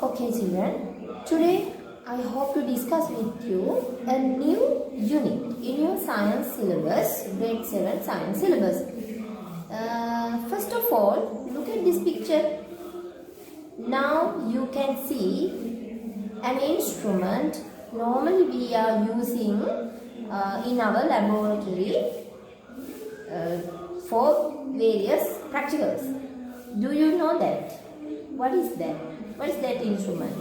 Okay, children. Today I hope to discuss with you a new unit in your science syllabus, grade 7 science syllabus. First of all, look at this picture. Now you can see an instrument normally we are using in our laboratory for various practicals. Do you know that? What is that? What is that instrument?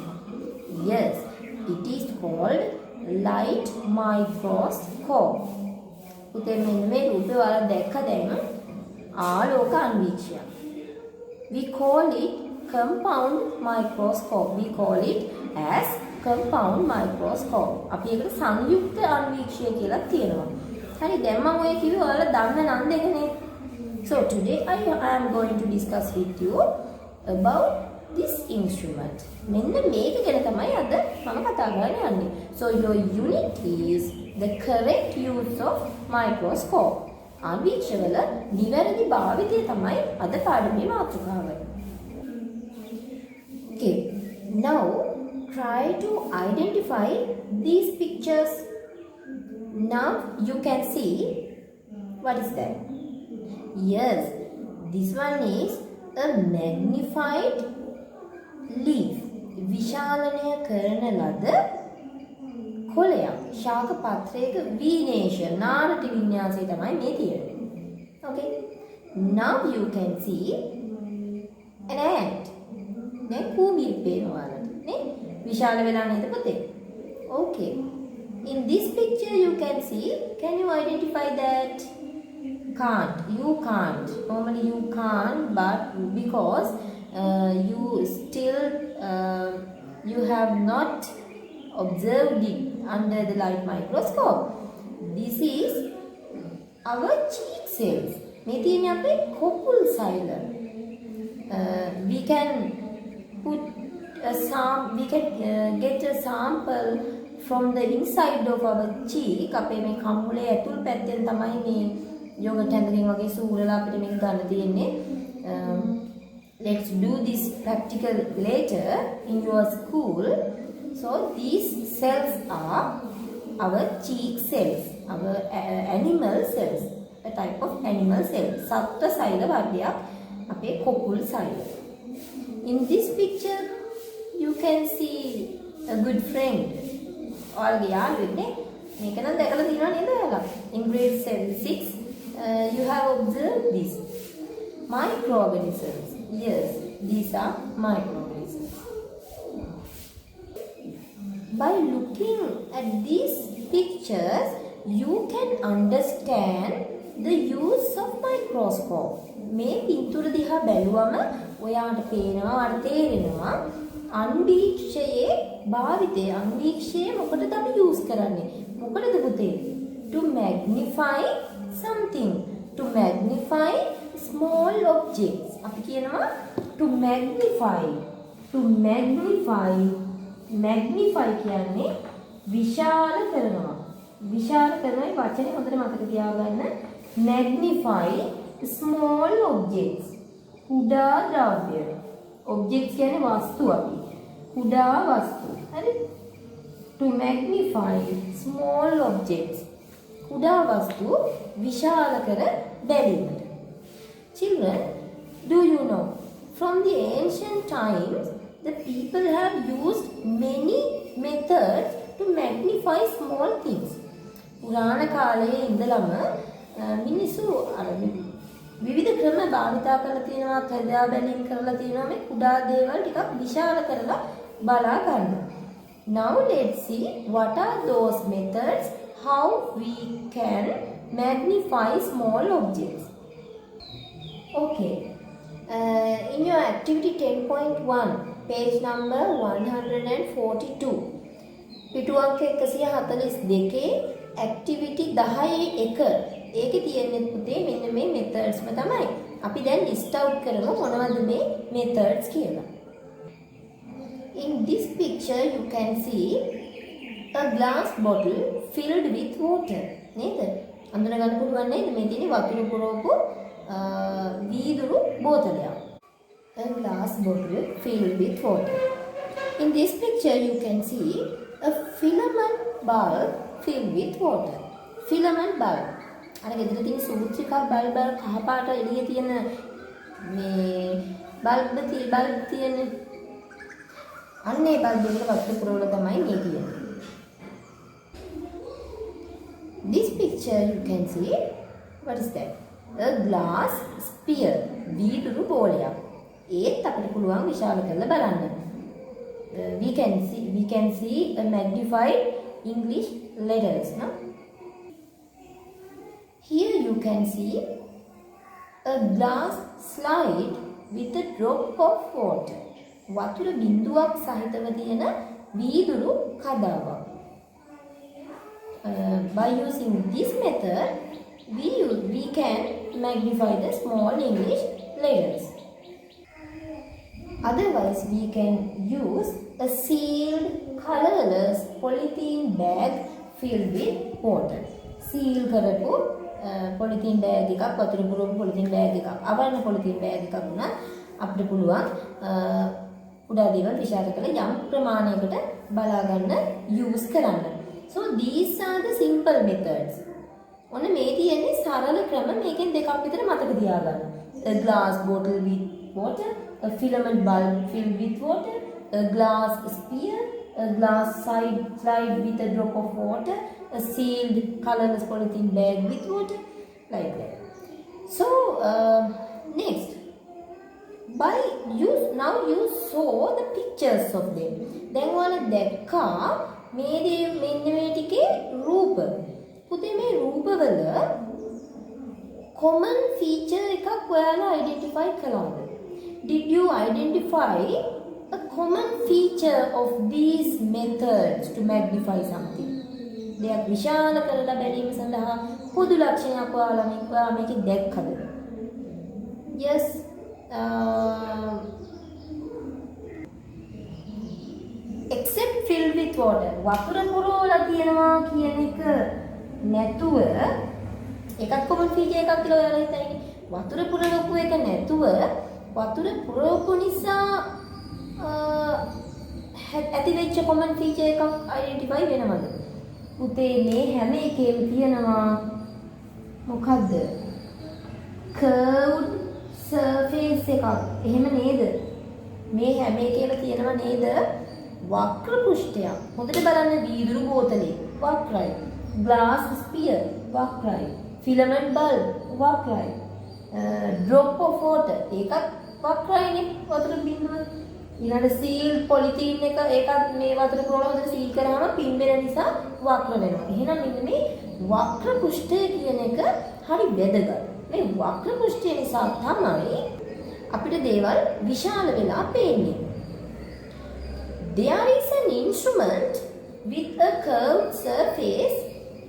Yes, it is called light microscope. පුතේ මෙන්න මේ රූපේ ඔයාලා දැක්ක දැන් ආලෝක අන්වීක්ෂය. We call it compound microscope. We call it as compound microscope. අපි ඒකට සංයුක්ත අන්වීක්ෂය කියලා කියනවා. හරි දැන් මම ඔය කිව්වේ ඔයාලා දන්න නම් දෙකනේ. So today I am going to discuss with you about this instrument. මෙන්න මේක ගැන තමයි අද මම කතා කරන්න යන්නේ. So your unit is the correct use of microscope. අන්වීක්ෂවල නිවැරදි භාවිතය තමයි අද පාඩමේ මාතෘකාව. Okay. Now try to identify these pictures. Now you can see what is that? Yes, this one is a magnified leaf. විශාලනය කරන ලද කොළයක්. ශාක පත්‍රයක වීනේෂ නාරටි වින්‍යාසය තමයි මේ තියෙන්නේ. Okay. Now you can see an ant. නේ කූඹියක් පේනවා නේ. විශාල වෙලා නේද පුතේ? Okay. In this picture you can see, can you identify that? Can't. You can't. Normally you can't, but because you still you have not observed it under the light microscope. This is our cheek cells. මේ තියෙන්නේ අපේ කොපුල් සෛල. We can put we can get a sample from the inside of our cheek. අපේ මේ කම්මුලේ ඇතුල් පැත්තෙන් තමයි මේ yoghurt handling වගේ සූරලා අපිට මේක ගන්න තියෙන්නේ. Let's do this practical later in your school. So these cells are our cheek cells, our animal cells, a type of animal cell. සත්ත්ව සෛල වර්ගයක් අපේ කොපුල් සෛල. In this picture you can see a good friend. ඔයාලගේ යාළුවෙක් නේ. මේක නම් දැකලා තියෙනවා නේද ඔයාලා? In grade 6 you have observed this microorganisms. Yes, these are microorganisms. By looking at these pictures, you can understand the use of microscope. මේ පින්තූර දිහා බැලුවම ඔයාට පේනවා, ඔයාට තේරෙනවා අන්වීක්ෂයේ භාවිතය. අන්වීක්ෂය මොකටද අපි use කරන්නේ? මොකටද පුතේ? To magnify something. To magnify small objects. අපි කියනවා to magnify. To magnify. Magnify කියන්නේ විශාල කරනවා. විශාල කරනයි වචනේ හොඳට මතක තියාගන්න. Magnify small objects. කුඩා ද්‍රව්‍ය. Objects කියන්නේ වස්තු අපි. කුඩා වස්තු. හරි? To magnify small objects. කුඩා වස්තු විශාල කර බැලීමට. Children, do you know, from the ancient times, the people have used many methods to magnify small things. පුරාණ කාලයේ ඉඳලම මිනිස්සු විවිධ ක්‍රම භාවිතා කරලා තියෙනවා, තදා බැලීම් කරලා තියෙනවා මේ කුඩා දේවල් ටිකක් විශාල කරලා බලා ගන්න. Now let's see what are those methods, how we can magnify small objects. Okay. In your activity 10.1, page number 142, පිටු අංක 142 activity 10.1 ඒකේ තියෙන්නේ පුතේ මෙන්න මේ methodsම තමයි. අපි දැන් list out කරමු මොනවද මේ methods කියලා. In this picture you can see a glass bottle filled with water. නේද? අඳුන ගන්න පුළුවන් නේද? මේ තියෙන්නේ වතුර පුරවපු වීදුරු බෝතලයක්. A glass bottle filled with water. In this picture, you can see a filament bulb filled with water. Filament bulb. අර ගෙදර තියෙන සූත්‍රිකා බල්බ් කහ පාට එළියේ තියෙන මේ බල්බ් තියෙන අන්න ඒ බල්බ් වල වතුර පුරවල තමයි මේ තියෙන්නේ. This picture you can see, what is that? A glass sphere. වීදුරු බෝලයක්. ඒත් අපිට පුළුවන් විශාල කරලා බලන්න. We can see a magnified English letters, no? Here you can see a glass slide with a drop of water. වතුර බිඳුවක් සහිතව තියෙන වීදුරු කඩාවක්. By using this method, we can magnify the small English letters. Otherwise, we can use a sealed, colorless polythene bag filled with water. Seal කරපු polythene bag එකක්, වතුර පුරවපු polythene bag එකක්, අවරණ polythene bag එකක් උනත් අපිට පුළුවන් උඩා දේවල් විශාල කරලා යම් ප්‍රමාණයකට බලා ගන්න use කරන්න. So these are the simple methods. ඔන්න මේ තියෙන්නේ සරල ක්‍රම මේකෙන් දෙකක් විතර මතක තියාගන්න. A glass bottle with water, a filament bulb filled with water, a glass sphere, a glass slide with a drop of water, a sealed colorless polythene bag with water, like that. So next, now you saw the pictures of them. දැන් ඔයාලා දැක්කා මේ මෙන්න මේ ටිකේ රූප. පුතේ මේ රූපවල common feature එකක් ඔයාලා identify කළාද? Did you identify a common feature of these methods to magnify something? දෙයක් විශාල කරලා බැලීම සඳහා පොදු ලක්ෂණයක් ඔයාලා මේකේ දැක්කද? Yes. Except filled with water. වතුර පුරවලා තියෙනවා කියන එක නැතුව එකක් common feature එකක් කියලා ඔයාලා හිතන්නේ. වතුර පුරවපු එක නැතුව වතුර පුරවපු නිසා ඇති වෙච්ච common feature එකක් identify වෙනවද? පුතේ මේ හැම එකේම තියෙනවා මොකද්ද? curved surface එකක්. එහෙම නේද? මේ හැම එකේම තියෙනවා නේද? වක්‍ර පෘෂ්ඨයක්. හොඳට බලන්න වීදුරු බෝතලේ වක්‍රයි. glass sphere වක්‍රයි. filament bulb වක්‍රයි. drop of water ඒකත් වක්‍රයිනේ වතුර බිඳුව. ඊළඟට seal polythene එක ඒකත් මේ වතුර පුරවලා හොඳට seal කරාම පිම්බෙන නිසා වක්‍ර වෙනවා. එහෙනම් මෙන්න මේ වක්‍ර පෘෂ්ඨය කියන එක හරි වැදගත්. මේ වක්‍ර පෘෂ්ඨය නිසා තමයි අපිට දේවල් විශාල වෙලා පේන්නේ. There is an instrument with a curved surface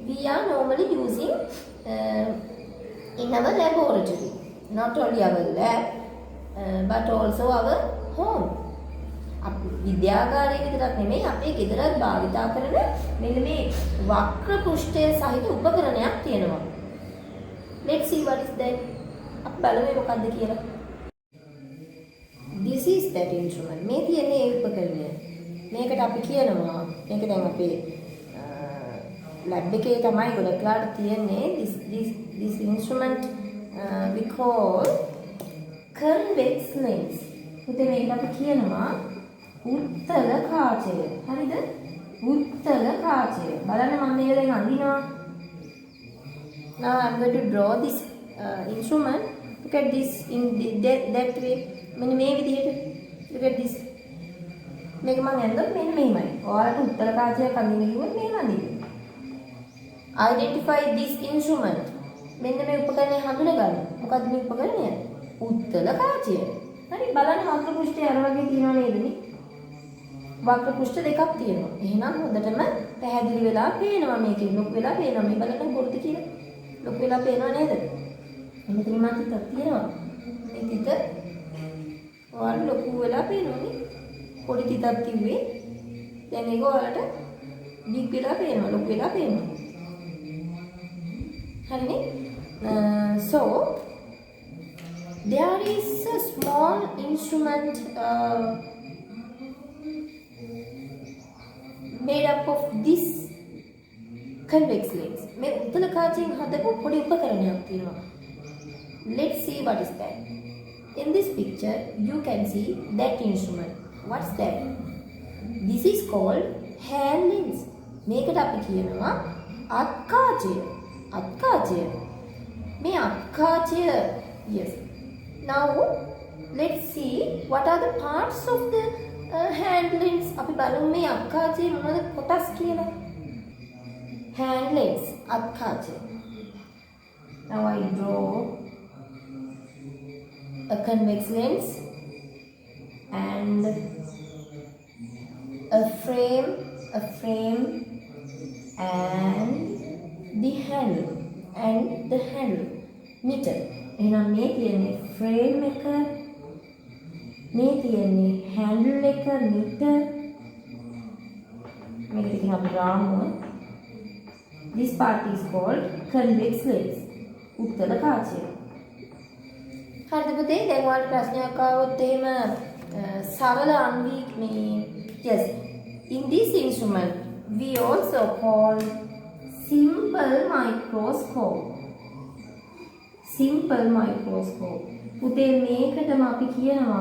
we are normally using in our laboratory. Not only our lab but also our home. විද්‍යාගාරයේ විතරක් නෙමෙයි අපේ ගෙදරත් භාවිතා කරන මෙන්න මේ වක්‍ර පෘෂ්ඨය සහිත උපකරණයක් තියෙනවා. Let's see what is that. අපි බලමු මොකක්ද කියලා. This is that instrument. මේ තියෙන්නේ ඒ උපකරණය. මේකට අපි කියනවා මේක දැන් අපේ lab එකේ තමයි ගොඩක්ලාට තියෙන්නේ this instrument we call convex lens. උදේ මේකට අපි කියනවා උත්තල කාචය. හරිද? උත්තල කාචය. බලන්න මම මේක දැන් අඳිනවා. Now I'm going to draw this instrument. Look at this in that way. මෙන්න මේ විදිහට. Look at this. මේක මම ඇඳුම් මෙන්න මෙහෙමයි. ඔයාලට උත්තර කාචයක් අඳින්න කිව්වොත් මෙහෙම අඳින්න. Identify this instrument. මෙන්න මේ උපකරණය හඳුනගන්න. මොකද්ද මේ උපකරණය? උත්තර කාචය. හරි බලන්න වක්‍ර පෘෂ්ඨය අර වගේ තියෙනව නේදනේ? වක්‍ර පෘෂ්ඨ දෙකක් තියෙනවා. එහෙනම් හොඳටම පැහැදිලි වෙලා පේනවා මේකේ. ලොකු වෙලා පේනවා. මේ බලන්න පොඩි කියලා. ලොකු වෙලා පේනව නේද? මෙතන මම තිතක් තියෙනවා. මේ තිත ඔයාලට ලොකු වෙලා පේනවනේ. පොඩි තිතක් තිබ්බේ. දැන් ඒක ඔයාලට big වෙලා පේනවා. ලොකු වෙලා පේනවා. හරිනේ? So there is a small instrument made up of this convex lens. මේ උත්තල කාචයෙන් හදපු පොඩි උපකරණයක් තියෙනවා. Let's see what is that. In this picture you can see that instrument. What's that? This is called hand lens. මේකට අපි කියනවා අත්කාචය. අත්කාචය. මේ අත්කාචය. Yes. Now let's see what are the parts of the hand lens. අපි බලමු මේ අත්කාචයේ මොනවද කොටස් කියලා. Hand lens අත්කාචය. Now I draw a convex lens and a frame and the handle meter. එහෙනම් මේ තියෙන්නේ frame එක, මේ තියෙන්නේ handle එක meter. මේක තියෙන අපි රාමුව. This part is called convex lens. උත්තල කාචය. හරිද පුතේ? දැන් ඔයාලට ප්‍රශ්නයක් ආවොත් එහෙම සරල අන්වීක් මේ yes. In this instrument we also call simple microscope. Simple microscope. පුතේ මේකටම අපි කියනවා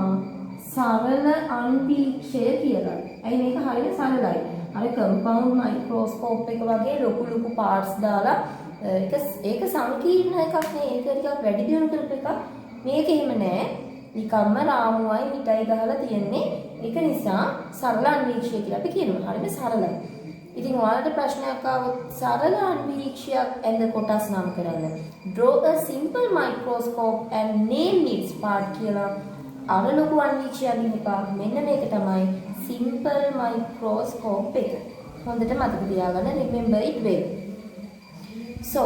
සරල අන්වීක්ෂය කියලා. ඇයි මේක හරියට සරලයි. අර compound microscope එක වගේ ලොකු parts දාලා ඒක සංකීර්ණ එකක් නේ. ඒක ටිකක් වැඩි දියුණු කරපු එකක්. මේක එහෙම නෑ. නිකම්ම රාමුවයි මිටයි ගහලා තියෙන්නේ. ඒක නිසා සරල අන්වීක්ෂය කියලා අපි කියනවා. හරියට සරලයි. ඉතින් ඔයාලට ප්‍රශ්නයක් ආවොත් සරල අන්වීක්ෂයක් ඇඳ කොටස් නම් කරන්න. Draw a simple microscope and name its part කියලා. අර ලොකු අන්වීක්ෂයක් දිනපා. මෙන්න මේක තමයි simple microscope එක. හොඳට මතක තියාගන්න. Remember it well. So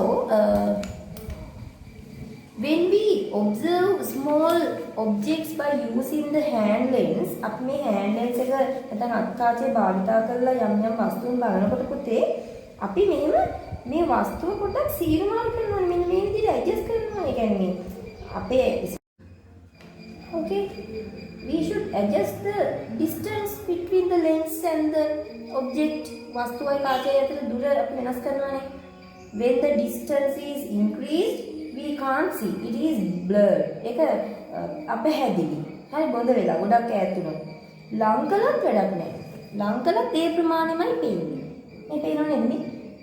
when we observe small objects by using the hand lens, අපි මේ hand lens එක නැත්නම් අත්කාචය භාවිතා කරලා යම් වස්තුන් බලනකොට පුතේ අපි මෙහෙම මේ වස්තුව පොඩ්ඩක් සීරුමාරු කරනවා. මෙන්න මේ විදිහට ඇඩ්ජස්ට් කරනවා. ඒ කියන්නේ අපේ okay, we should adjust the distance between the lens and the object. වස්තුවයි කාචය අතර දුර අපි වෙනස් කරනවානේ. When the distance is increased we can't see, it is blurred. ඒක අපහැදිලි. හරි බොඳ වෙලා ගොඩක් ඈත් වුණා. ලං කළත් වැඩක් නැහැ. ලං කළත් ඒ ප්‍රමාණෙමයි පේන්නේ. මේ පේනව නේද මේ?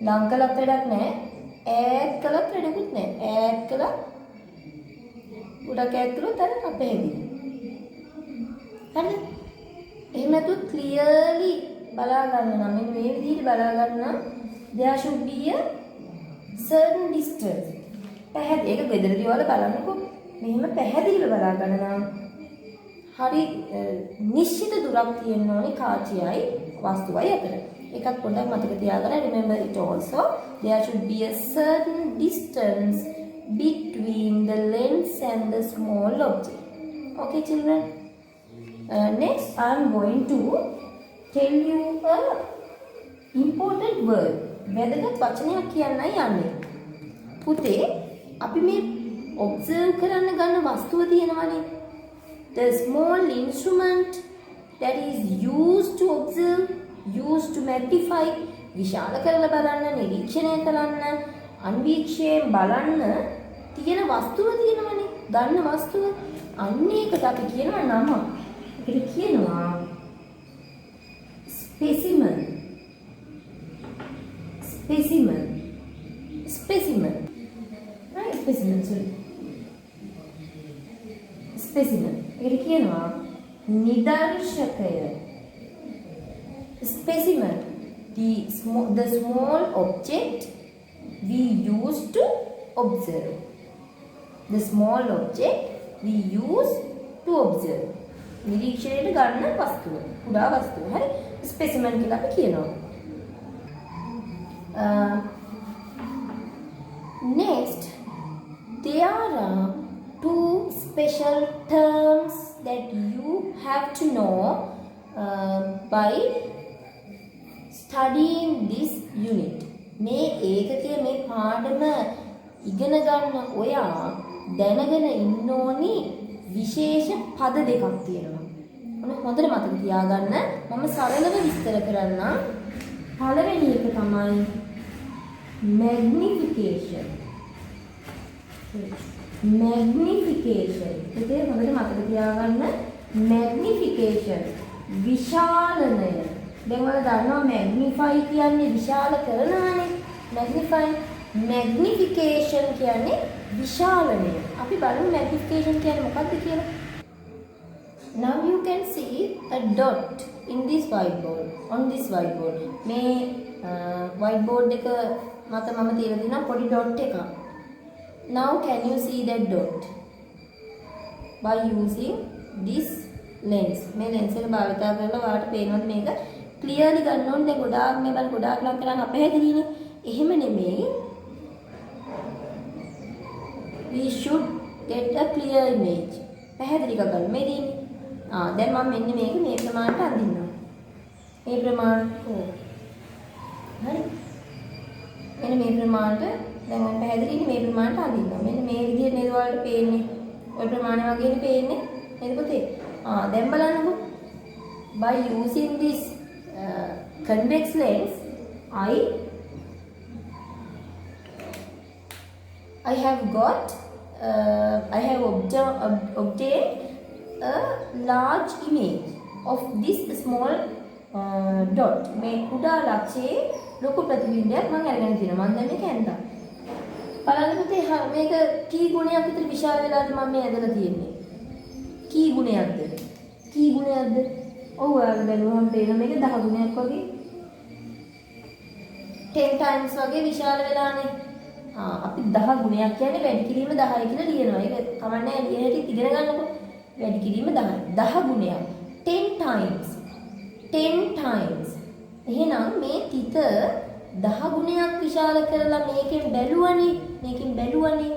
ලං කළත් වැඩක් නැහැ. ඈත් කළත් වැඩකුත් නැහැ. ඈත් කළා ගොඩක් ඈත් කළොත් අර අපහැදිලි. හරිද? එහෙම නැතුව clearly බලා ගන්න නම් මෙන්න මේ විදිහට බලා ගන්න there should be a certain distance. පැහැදිලි. ඒක ගෙදරදී වල බලන්නකො. මෙහෙම පැහැදිලිව බලා ගන්න නම් හරි නිශ්චිත දුරක් තියෙන්න ඕනේ කාචයයි වස්තුවයි අතර. ඒකත් පොඩ්ඩක් මතක තියාගන්න. Remember it also. There should be a certain distance between the lens and the small object. Okay children? Next I am going to tell you a important word. වැදගත් වචනයක් කියන්නයි යන්නේ. පුතේ අපි මේ observe කරන්න ගන්න වස්තුව තියෙනවනේ. The small instrument that is used to observe, used to magnify, විශාල කරලා බලන්න, නිරීක්ෂණය කරන්න, අන්වීක්ෂයෙන් බලන්න තියෙන වස්තුව තියෙනවනේ. ගන්න වස්තුව. අන්න ඒකට අපි කියනවා නම. ඒකට කියනවා specimen. Specimen. Specimen. Right? Specimen, sorry. Specimen. ඒකට කියනවා නිදර්ශකය. Specimen. The small object we use to observe. The small object we use to observe. නිරීක්ෂණයට ගන්න වස්තුව. කුඩා වස්තුව. හරි? Specimen කියලා අපි කියනවා. Next, there are two special terms that you have to know by studying this unit. මේ ඒකකයේ මේ පාඩම ඉගෙන ගන්න ඔයා දැනගෙන ඉන්න ඕනි විශේෂ පද දෙකක් තියෙනවා. ඔන්න හොඳට මතක තියාගන්න. මම සරලව විස්තර කරන්නම්. පළවෙනි එක තමයි magnification. magnification. ඒක හොඳට මතක තියාගන්න. magnification විශාලනය. දැන් ඔයාලා දන්නවා magnify කියන්නේ විශාල කරනවානේ. magnify magnification කියන්නේ විශාලනය. අපි බලමු magnification කියන්නේ මොකක්ද කියලා. Now you can see a dot in this whiteboard. On this whiteboard. මේ whiteboard එක මත මම තියලා දෙනවා පොඩි dot එකක්. Now can you see that dot? By using this lens. මේ lens එක භාවිත කරලා ඔයාලට පේනවද මේක clearly ගන්න ඕනේ. දැන් ගොඩාක් මේ බල ගොඩාක් ලං කරන් අපහැදිලිනේ. එහෙම නෙමෙයි. We should get a clear image. පැහැදිලි කරගන්න මේ දෙන්නේ. දැන් මම මෙන්න මේක මේ ප්‍රමාණයට අඳින්නවා. මේ ප්‍රමාණය හරි. මෙන්න මේ ප්‍රමාණයට දැන් මම පැහැදිලිනේ මේ ප්‍රමාණයට අඳින්නවා. මෙන්න මේ විදිහට නේද ඔයාලට පේන්නේ. ඔය ප්‍රමාණය වගේනේ පේන්නේ. නේද පුතේ? දැන් බලන්නකෝ. By using this convex lens, I have obtained a large image of this small dot. මේ කුඩා ලක්ෂයේ ලොකු ප්‍රතිබිම්බයක් මම අරගෙන තියෙනවා. මම දැන් මේක ඇඳලා. බලන්න පුතේ මේක කී ගුණයක් විතර විශාල වෙලාද මම මේ ඇඳලා තියෙන්නේ. කී ගුණයක්ද? කී ගුණයක්ද? ඔව් ඔයාලා බැලුවම පේන මේක 10 ගුණයක් වගේ. 10 times වගේ විශාල වෙලානේ. අපි 10 ගුණයක් කියන්නේ වැඩි කිරීම 10 කියලා ලියනවා. ඒක කමන්නේ ලියන හැටි ඉගෙන ගන්නකො. වැඩි කිරීම 10. 10 ගුණයක්. 10 times. 10 times. එහෙනම් මේ තිත 10 ගුණයක් විශාල කරලා මේකෙන් බැලුවනේ.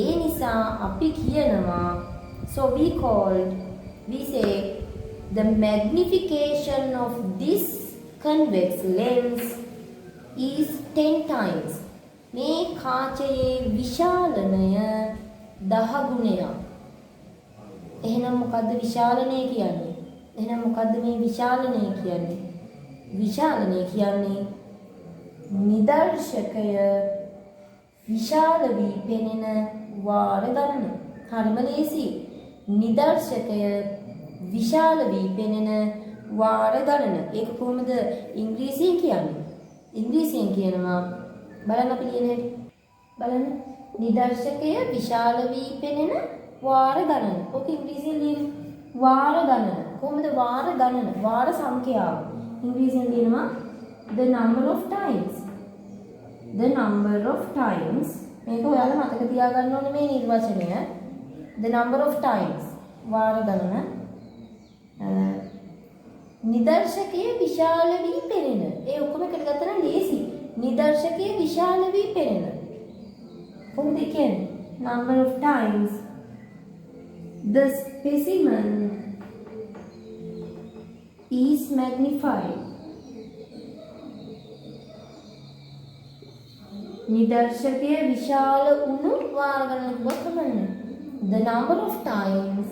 ඒ නිසා අපි කියනවා so we say the magnification of this convex lens is 10 times. මේ කාචයේ විශාලනය 10 ගුණයක්. එහෙනම් මොකද්ද විශාලනය කියන්නේ? එහෙනම් මොකද්ද මේ විශාලනය කියන්නේ? විශාලනය කියන්නේ නිදර්ශකය විශාල වී පෙනෙන වාර ගණන. හරිම ලේසි. නිදර්ශකය විශාල වී පෙනෙන වාර ගණන. ඒක කොහොමද ඉංග්‍රීසියෙන් කියන්නේ? ඉංග්‍රීසියෙන් කියනවා බලන්න අපි ලියන හැටි. බලන්න. නිදර්ශකය විශාල වී පෙනෙන වාර ගණන. ඔක ඉංග්‍රීසියෙන් ලියන වාර ගණන. කොහොමද වාර ගණන? වාර සංඛ්‍යාව. ඉංග්‍රීසියෙන් ලියනවා the number of times. The number of times. මේක ඔයාලා මතක තියාගන්න ඕනේ මේ නිර්වචනය. The number of times. වාර ගණන. නිදර්ශකයේ විශාල වී පෙනෙන. ඒ ඔක්කොම එකට ගත්තා නම් ලේසි. නිදර්ශකයේ විශාල වී පෙනෙන. කොහොමද කියන්නේ? Number of times the specimen is magnified. නිදර්ශකයේ විශාල වුණු වාර ගණනක් ගන්නනේ. The number of times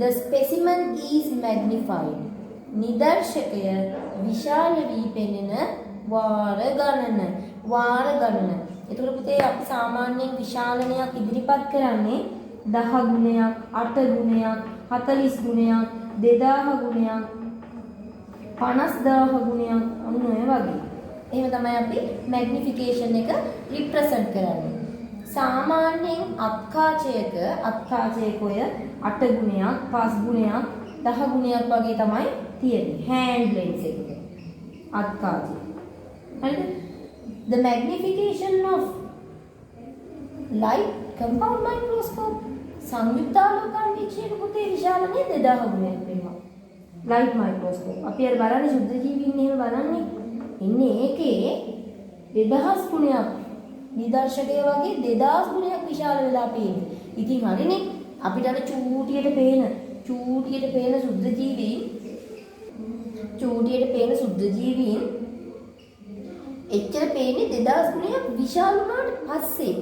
the specimen is magnified. නිදර්ශකය විශාල වී පෙනෙන වාර ගණන. වාර ගණන. ඒතකොට පුතේ අපි සාමාන්‍යයෙන් විශාලනයක් ඉදිරිපත් කරන්නේ 10 ගුණයක්, 8 ගුණයක්, 40 ගුණයක්, 2000 ගුණයක්, 50000 ගුණයක් අන්න ඔය වගේ. එහෙම තමයි අපි magnification එක represent කරන්නේ. සාමාන්‍යයෙන් අත්කාචයක ඔය 8 ගුණයක්, 5 ගුණයක්, 10 ගුණයක් වගේ තමයි තියෙන්නේ. hand lens එකක. අත්කාචය. හරිද? The magnification of light compound microscope සංයුක්තාලෝකීක්ෂණයක පුතේ විශාල නේද 2000 ගුණයක් වෙනවා. light microscope. අපි අර බලන්නේ සුද්ධ ජීවීන් එහෙම බලන්නේ. ඉන්නේ ඒකේ 2000 ගුණයක් නිදර්ශකය වගේ 2000 ගුණයක් විශාල වෙලා පේන්නේ. ඉතින් හරිනේ අපිට අර චූටියට පේන සුද්ධ ජීවීන් එච්චර පේන්නේ 2000 ගුණයක් විශාල වුණාට පස්සේ.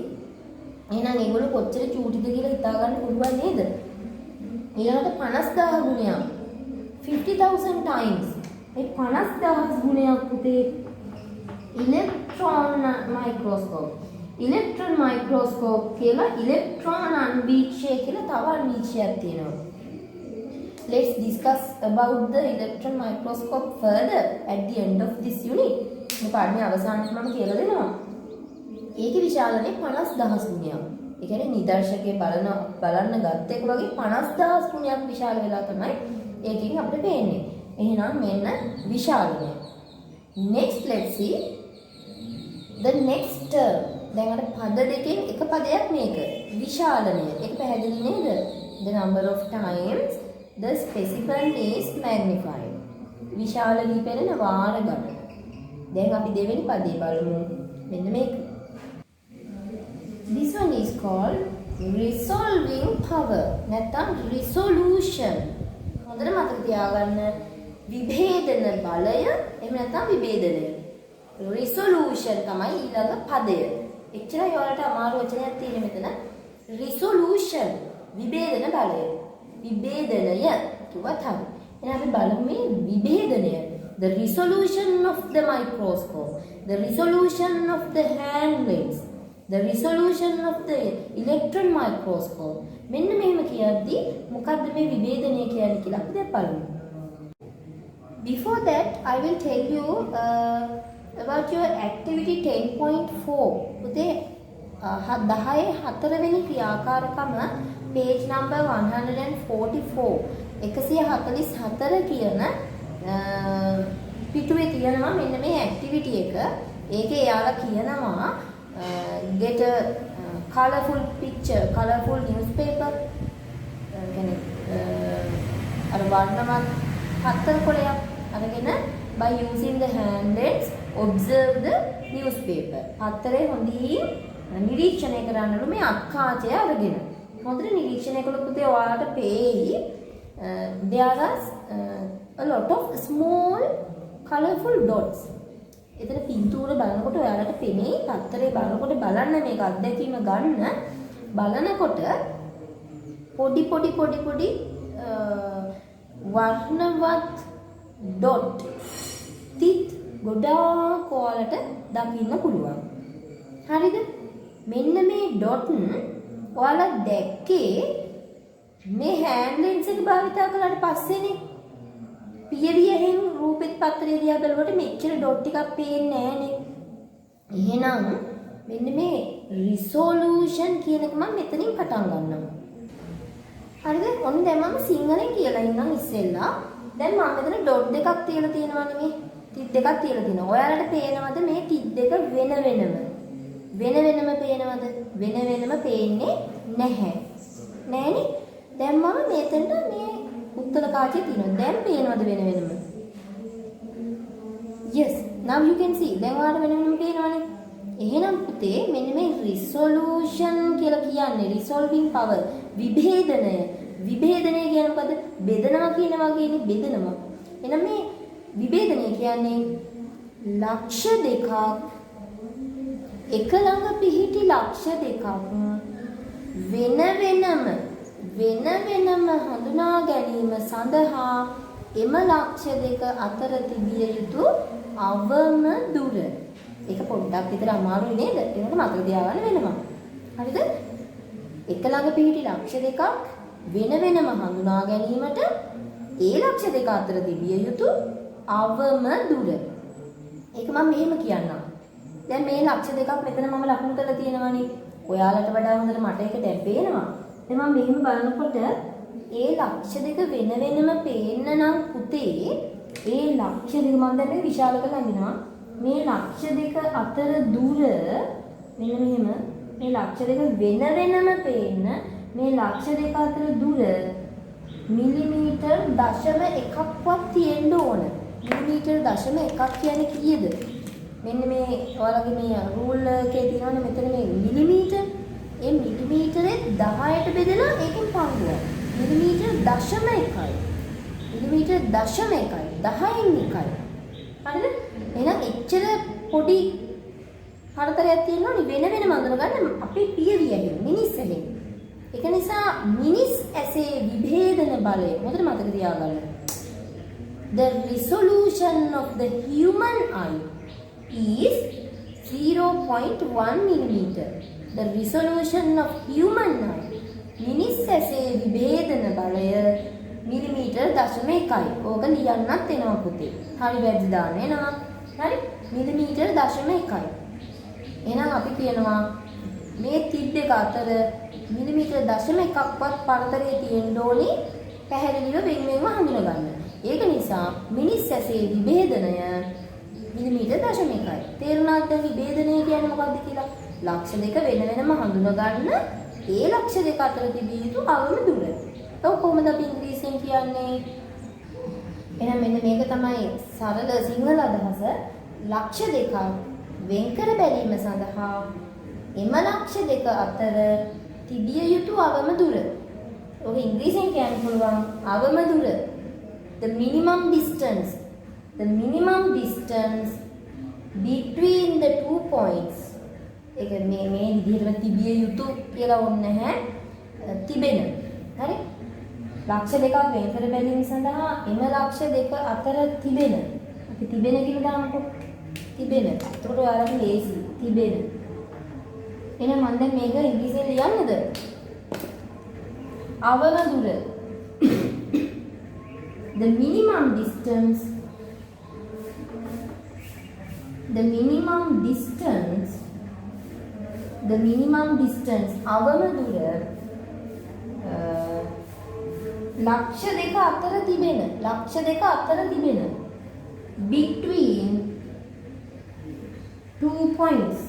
එහෙනම් ඒගොල්ලෝ කොච්චර චූටිද කියලා හිතා ගන්න පුළුවන් නේද? ඊළඟට 50000 ගුණයක් 50000 times ඒ 50000 ගුණයක් පුතේ ඉලෙක්ට්‍රෝන මයික්‍රොස්කෝප්. ඉලෙක්ට්‍රෝන මයික්‍රොස්කෝප් කියලා ඉලෙක්ට්‍රෝන අන්වීක්ෂය කියලා තව අන්වීක්ෂයක් තියෙනවා. Let's discuss about the electron microscope further at the end of this unit. මේ පාඩමේ අවසානයේ මම කියලා දෙනවා. ඒකේ විශාලනේ 50000 ගුණයක්. ඒ කියන්නේ නිදර්ශකයේ බලන්න ගත්ත එක වගේ 50000 ගුණයක් විශාල වෙලා තමයි ඒකෙන් අපිට පේන්නේ. එහෙනම් මෙන්න විශාලනය. Next let's see the next term. දැන් අර පද දෙකෙන් එක පදයක් මේක. විශාලනය. ඒක පැහැදිලි නේද? The number of times the specimen is magnified. විශාල වී පෙනෙන වාර ගණන. දැන් අපි දෙවෙනි පදේ බලමු. මෙන්න මේක. This one is called resolving power. නැත්නම් resolution. හොඳට මතක තියාගන්න. විභේදන බලය එහෙම නැත්නම් විභේදනය. resolution තමයි ඊළඟ පදය. එච්චරයි ඔයාලට අමාරු වචනයක් තියෙන මෙතන. resolution විභේදන බලය. විභේදනය කිව්වත් හරි. එහෙනම් අපි බලමු මේ විභේදනය. The resolution of the microscope, the resolution of the hand lens, the resolution of the electron microscope. මෙන්න මෙහෙම කියද්දී මොකද්ද මේ විභේදනය කියන්නේ කියලා අපි දැන් බලමු. Before that, I will tell you about your activity 10.4. පුතේ 10 වෙනි ක්‍රියාකාරකම page number 144 144 කියන පිටුවේ තියෙනවා මෙන්න මේ activity එක. ඒකේ එයාලා කියනවා get a colorful picture, colorful newspaper. කියන්නේ අර වර්ණවත් පත්තර කොළයක් අරගෙන by using the hand lens observe the newspaper. පත්තරේ හොඳින් නිරීක්ෂණය කරන්නලු මේ අක්කාචය අරගෙන. හොඳට නිරීක්ෂණය කළොත් පුතේ ඔයාලට පේයි there are a lot of small colorful dots. එතන පින්තූර බලනකොට ඔයාලට පෙනේ පත්තරේ බලනකොට බලන්න මේක අත්දැකීම ගන්න බලනකොට පොඩි වර්ණවත් ඩොට් තිත් ගොඩාක් ඔයාලට දකින්න පුළුවන්. හරිද? මෙන්න මේ ඩොට් ඔයාලා දැක්කේ මේ හෑන්ඩ් ලෙන්ස් එක භාවිතා කළාට පස්සේනේ. පියවියෙන් රූපෙත් පත්‍රය දිහා බලනකොට මෙච්චර ඩොට් ටිකක් පේන්නේ නැහනේ. එහෙනම් මෙන්න මේ resolution කියන එක මම මෙතනින් පටන් ගන්නවා. හරිද? ඔන්න දැන් මම සිංහලෙන් කියලා ඉන්නම් ඉස්සෙල්ලා. දැන් මම මෙතන ඩොට් දෙකක් තියලා තියෙනවානේ මේ. තිත් දෙකක් තියලා තියෙනවා. ඔයාලට පේනවද මේ තිත් දෙක වෙන වෙනම පේනවද? වෙන වෙනම පේන්නේ නැහැ. නෑනේ. දැන් මම මෙතනට මේ උත්තර කාචේ තියෙනවා. දැන් පේනවද වෙන වෙනම? Yes. Now you can see. දැන් ඔයාලට වෙන වෙනම පේනවනේ. එහෙනම් පුතේ මෙන්න මේ resolution කියලා කියන්නේ resolving power විභේදනය. විභේදනය කියන්නේ මොකද? බෙදනවා කියන වගේනේ බෙදනවා. එහෙනම් මේ විභේදනය කියන්නේ ලක්ෂ දෙකක් එක ළඟ පිහිටි ලක්ෂ දෙකක් වෙන වෙනම හඳුනා ගැනීම සඳහා එම ලක්ෂ දෙක අතර තිබිය යුතු අවම දුර. ඒක පොඩ්ඩක් විතර අමාරුයි නේද? ඒකට මතක තියාගන්න වෙනවා. හරිද? එක ළඟ පිහිටි ලක්ෂ දෙකක් වෙන වෙනම හඳුනා ගැනීමට ඒ ලක්ෂ දෙක අතර තිබිය යුතු අවම දුර. ඒක මම මෙහෙම කියන්නම්. දැන් මේ ලක්ෂ දෙකක් මෙතන මම ලකුණු කරලා තියෙනවානේ. ඔයාලට වඩා හොඳට මට ඒක දැන් පේනවා. දැන් මම මෙහෙම බලනකොට ඒ ලක්ෂ දෙක වෙන වෙනම පේන්න නම් පුතේ ඒ ලක්ෂ දෙක මම දැන් මේක විශාල කරලා අඳිනවා. මේ ලක්ෂ දෙක අතර දුර මෙන්න මෙහෙම මේ ලක්ෂ දෙක වෙන වෙනම පේන්න මේ ලක්ෂ දෙක අතර දුර මිලිමීටර් 0.1ක්වත් තියෙන්න ඕන. මිලිමීටර් 0.1ක් කියන්නේ කීයද? මෙන්න මේ ඔයාලගේ මේ රූල් එකේ තියෙනවනේ මෙතන මේ මිලිමීටර්. ඒ මිලිමීටරේ 10ට බෙදලා ඒකෙන් පංගුවයි. මිලිමීටර් 0.1යි. මිලිමීටර් 0.1යි 10න් 1යි. හරිද? එහෙනම් එච්චර පොඩි හතරයක් තියෙනවනේ වෙන වෙනම අඳුනගන්න අපේ පියවිය ඇහිම මිනිස් ඇහිම. ඒක නිසා මිනිස් ඇසේ විභේදන බලය හොඳට මතක තියාගන්න. the resolution of the human eye is 0.1 millimeter. The resolution of human eye. මිනිස් ඇසේ විභේදන බලය මිලිමීටර් 0.1යි. ඕක ලියන්නත් වෙනවා පුතේ. හරි වැරදි දාන්න එනවා. හරි? මිලිමීටර් 0.1යි. එහෙනම් අපි කියනවා මේ තිත් දෙක අතර මිලිමීටර් 0.1ක්වත් පරතරය තියෙන්න ඕනේ පැහැදිලිව වෙන වෙනම හඳුනා ගන්න. ඒක නිසා මිනිස් ඇසේ විභේදනය මිලිමීටර් 0.1යි. තේරුණාද විභේදනය කියන්නේ මොකක්ද කියලා? ලක්ෂ දෙක වෙන වෙනම හඳුනා ගන්න ඒ ලක්ෂ දෙක අතර තිබිය යුතු අවම දුර. ඒක කොහොමද අපි ඉංග්‍රීසියෙන් කියන්නේ? එහෙනම් මෙන්න මේක තමයි සරල සිංහල අදහස. ලක්ෂ දෙකක් වෙන් කර බැලීම සඳහා එම ලක්ෂ දෙක අතර තිබිය යුතු අවම දුර. ඔක ඉංග්‍රීසියෙන් කියන්න පුළුවන් අවම දුර. The minimum distance between the 2 points. ඒක මේ විදිහටම තිබිය යුතු කියලා ඕනේ නැහැ. තිබෙන. හරි? ලක්ෂ දෙකක් වෙන් කර බැලීම සඳහා එම ලක්ෂ දෙක අතර තිබෙන. අපි තිබෙන කියලා දාමුකෝ. තිබෙන. ඒකට ඔයාලට ලේසි. තිබෙන. එහෙනම් මම දැන් මේක ඉංග්‍රීසියෙන් ලියන්නද? අවම දුර. The minimum distance අවම දුර ලක්ෂ දෙක අතර තිබෙන between 2 points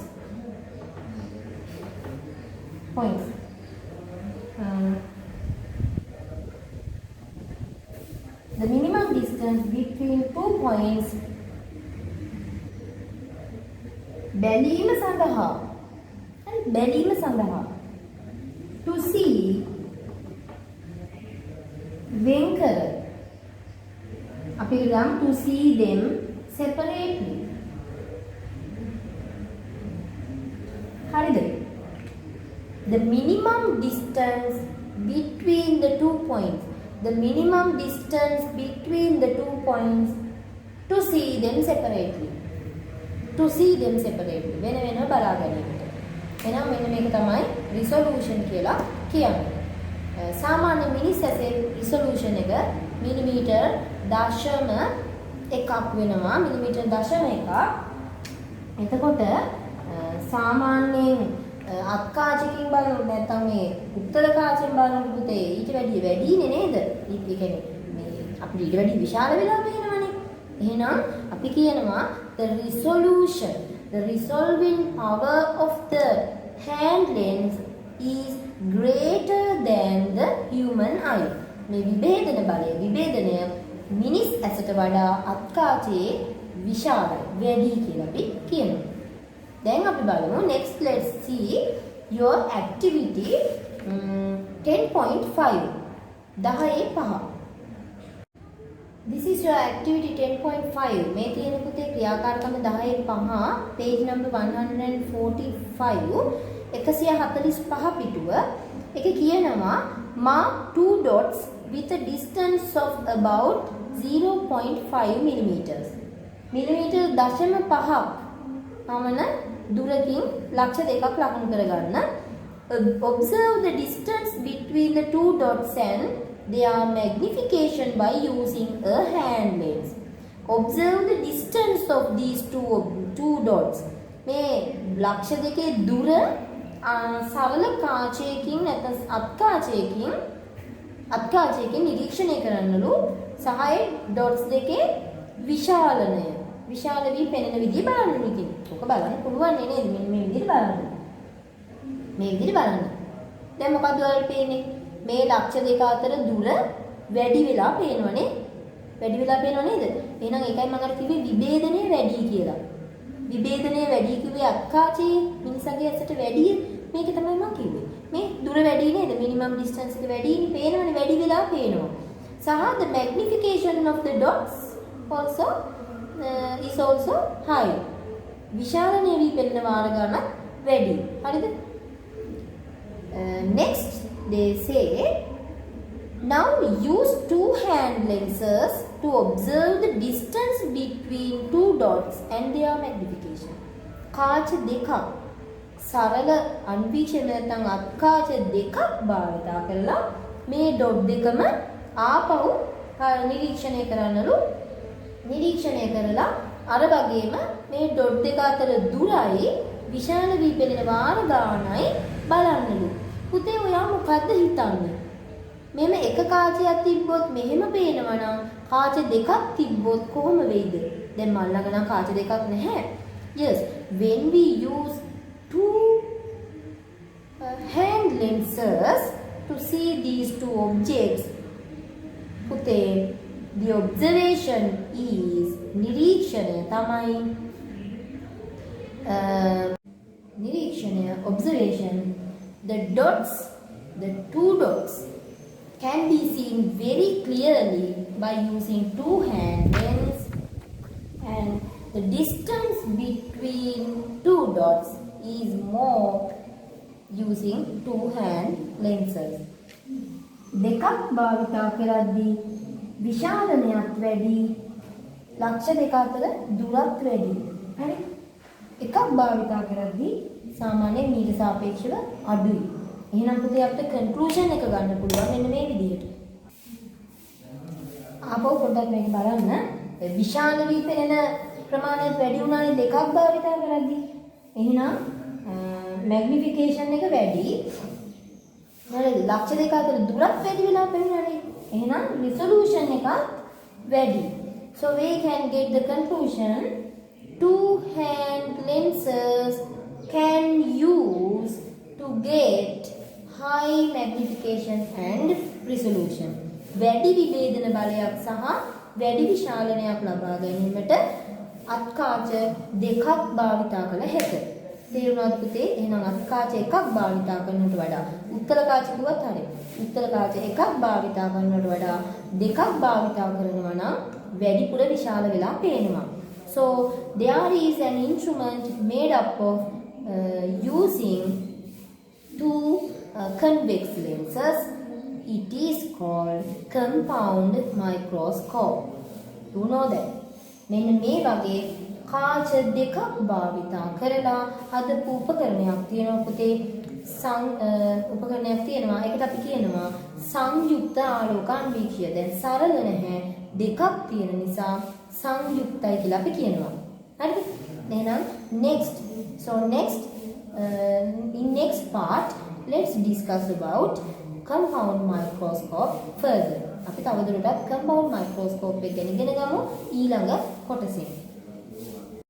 the minimum distance between 2 points බැලීම සඳහා to see වෙන් කර අපි ගම් to see them separately. හරිද? The minimum distance between the 2 points to see them separately. වෙන වෙනම බලා ගැනීමට. එහෙනම් මෙන්න මේක තමයි resolution කියලා කියන්නේ. සාමාන්‍ය මිනිස් ඇසේ resolution එක මිලිමීටර් 0.1ක් වෙනවා. මිලිමීටර් 0.1ක්. එතකොට සාමාන්‍යයෙන් අත් කාචකින් බලනකොට නැත්නම් මේ උත්තර කාචෙන් බලනකොට පුතේ ඊට වැඩිනේ නේද? ඒ කියන්නේ මේ අපිට ඊට වැඩි විශාල වෙලා පේනවනේ. එහෙනම් අපි කියනවා the resolving power of the hand lens is greater than the human eye. මේ විභේදනය මිනිස් ඇසට වඩා අත් කාචයේ විශාලයි වැඩි කියලා අපි කියනවා. දැන් අපි බලමු next let's see your activity 10.5 10.5. This is your activity 10.5. මේ තියෙන පුතේ ක්‍රියාකාරකම 10.5 page number 145 145 පිටුව. ඒකේ කියනවා mark 2 dots with a distance of about 0.5 millimeters. Millimetre 0.5ක් පමණ දුරකින් ලක්ෂ දෙකක් ලකුණු කරගන්න. Observe the distance between the two dots and their magnification by using a hand lens. Observe the distance of these two dots. මේ ලක්ෂ දෙකේ දුර සරල කාචයකින් නැත්නම් අත්කාචයකින් නිරීක්ෂණය කරන්නලු සහ dots දෙකේ විශාල වී පෙනෙන විදිය බලන්න ඉතින්. ඔක බලන්න පුළුවන් නේද? මේ විදිහට බලන්න. දැන් මොකද ඔයාලට පේන්නේ? මේ ලක්ෂ දෙක අතර දුර වැඩි වෙලා පේනව නේද? එහෙනම් ඒකයි මම අර කිව්වේ විභේදනය වැඩි කියලා. විභේදනය වැඩි කිව්වේ අත්කාචේ මිනිසගේ ඇසට වැඩි. මේක තමයි මම කිව්වේ. මේ දුර වැඩි නේද? මිනිමම් ඩිස්ටන්ස් එක වැඩිනේ පේනවනේ වැඩි වෙලා පේනවා. සහ the magnification of the dots also is also high. විශාලණය වී පෙනෙන වාර ගණන් වැඩි. හරිද? Next they say now use two hand lenses to observe the distance between two dots and their magnification. කාච දෙකක් සරල අන්වීක්ෂණය නැත්නම් අත්කාච දෙකක් භාවිතා කරලා මේ ඩොට් දෙකම ආපහු නිරීක්ෂණය කරලා අර වගේම මේ ඩොට් දෙක අතර දුරයි විශාල වී පෙනෙන වාර ගානයි බලන්නලු. පුතේ ඔයා මොකද්ද හිතන්නේ? මෙන්න එක කාචයක් තිබ්බොත් මෙහෙම පේනවා නම් කාච දෙකක් තිබ්බොත් කොහොම වෙයිද? දැන් මල් ළඟ නම් කාච දෙකක් නැහැ. Yes, when we use two hand lenses to see these two objects, පුතේ the observation is නිරීක්ෂණය තමයි observation. The two dots can be seen very clearly by using two hand lens, and the distance between two dots is more using two hand lenses. දෙකක් භාවිතා කරද්දී විශාලනයත් වැඩි, ලක්ෂ දෙක අතර දුරත් වැඩි. හරි? එකක් භාවිතා කරද්දී සාමාන්‍යයෙන් මීට සාපේක්ෂව අඩුයි. එහෙනම් පුතේ අපිට කන්ක්ලූෂන් එක ගන්න පුළුවන් මෙන්න මේ විදිහට. ආපහු පොඩ්ඩක් මේක බලන්න. විශාල වී පෙනෙන ප්‍රමාණයත් වැඩි වුණානේ දෙකක් භාවිතා කරද්දී. එහෙනම් මැග්නිෆිකේෂන් එක වැඩි. නේද? ලක්ෂ දෙක අතර දුරත් වැඩි වෙලා පෙනෙනනේ. එහෙනම් රිසොලූෂන් එකත් වැඩි. So we can get the conclusion two hand lenses can use to get high magnification and resolution. වැඩි විභේදන බලයක් සහ වැඩි විශාලනයක් ලබා ගැනීමට අත්කාච දෙකක් භාවිතා කළ හැකිය. තේරුණාද පුතේ? එහෙනම් අත්කාච එකක් භාවිතා කරනවට වඩා උත්තර කාච කිව්වත් හරියි. උත්තර කාච එකක් භාවිතා කරනවට වඩා දෙකක් භාවිතා කරනවා නම් වැඩිපුර විශාල වෙලා පේනවා. So there is an instrument made up of using two convex lenses. It is called compound microscope. You know that. මෙන්න මේ වගේ කාච දෙකක් භාවිතා කරලා හදපු උපකරණයක් තියෙනවා පුතේ. උපකරණයක් තියෙනවා. ඒකට අපි කියනවා සංයුක්ත ආලෝක අන්වීක්ෂය. දැන් සරල නැහැ. දෙකක් තියෙන නිසා සංයුක්තයි කියලා අපි කියනවා. හරිද? එහෙනම් next in next part let's discuss about compound microscope further. අපි තවදුරටත් compound microscope එක ගැන ඉගෙන ගමු ඊළඟ කොටසේ.